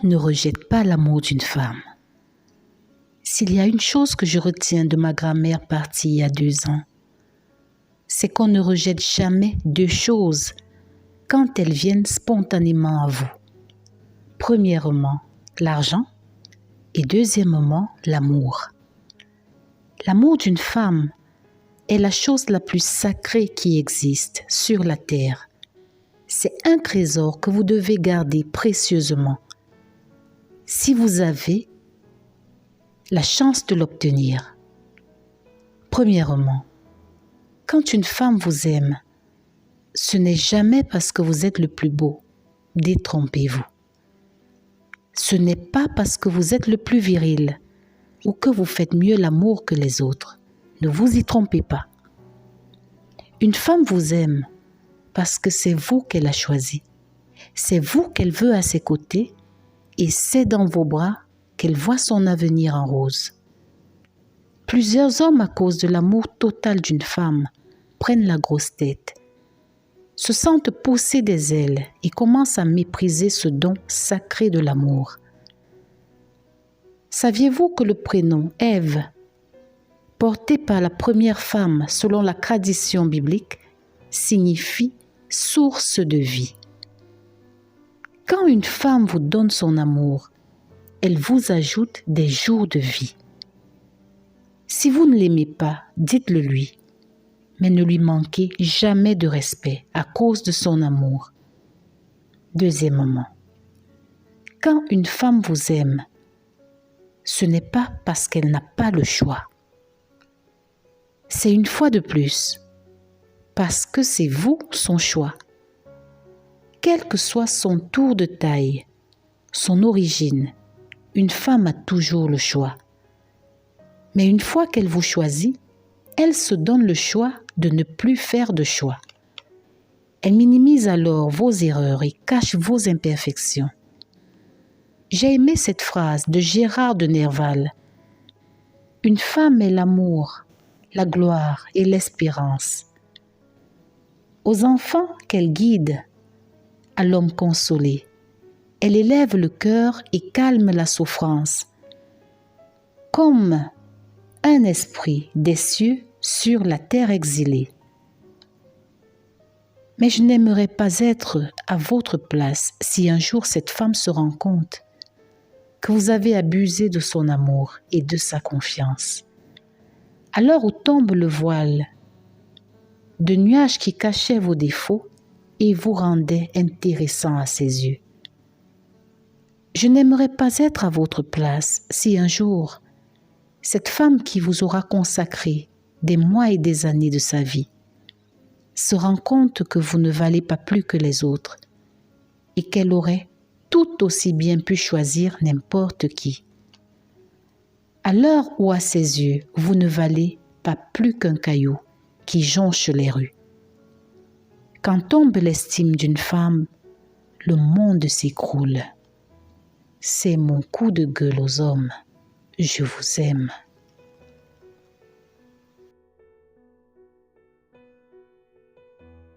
ne rejette pas l'amour d'une femme. S'il y a une chose que je retiens de ma grand-mère partie il y a 2 ans, c'est qu'on ne rejette jamais 2 choses quand elles viennent spontanément à vous. Premièrement, l'argent et deuxièmement, l'amour. L'amour d'une femme est la chose la plus sacrée qui existe sur la terre. C'est un trésor que vous devez garder précieusement si vous avez la chance de l'obtenir. Premièrement, quand une femme vous aime, ce n'est jamais parce que vous êtes le plus beau, détrompez-vous. Ce n'est pas parce que vous êtes le plus viril ou que vous faites mieux l'amour que les autres. Ne vous y trompez pas. Une femme vous aime parce que c'est vous qu'elle a choisi. C'est vous qu'elle veut à ses côtés et c'est dans vos bras qu'elle voit son avenir en rose. Plusieurs hommes, à cause de l'amour total d'une femme, prennent la grosse tête, se sentent pousser des ailes et commencent à mépriser ce don sacré de l'amour. Saviez-vous que le prénom Ève, porté par la première femme selon la tradition biblique, signifie source de vie? Quand une femme vous donne son amour, elle vous ajoute des jours de vie. Si vous ne l'aimez pas, dites-le lui, mais ne lui manquez jamais de respect à cause de son amour. Deuxièmement, quand une femme vous aime, ce n'est pas parce qu'elle n'a pas le choix. C'est une fois de plus, parce que c'est vous son choix. Quel que soit son tour de taille, son origine, une femme a toujours le choix. Mais une fois qu'elle vous choisit, elle se donne le choix de ne plus faire de choix. Elle minimise alors vos erreurs et cache vos imperfections. J'ai aimé cette phrase de Gérard de Nerval. Une femme est l'amour, la gloire et l'espérance. Aux enfants qu'elle guide, à l'homme consolé, elle élève le cœur et calme la souffrance. Comme un esprit des cieux sur la terre exilée. Mais je n'aimerais pas être à votre place si un jour cette femme se rend compte que vous avez abusé de son amour et de sa confiance. Alors où tombe le voile de nuages qui cachaient vos défauts et vous rendaient intéressant à ses yeux. Je n'aimerais pas être à votre place si un jour cette femme qui vous aura consacré des mois et des années de sa vie se rend compte que vous ne valez pas plus que les autres et qu'elle aurait tout aussi bien pu choisir n'importe qui. À l'heure où à ses yeux, vous ne valez pas plus qu'un caillou qui jonche les rues. Quand tombe l'estime d'une femme, le monde s'écroule. C'est mon coup de gueule aux hommes. Je vous aime.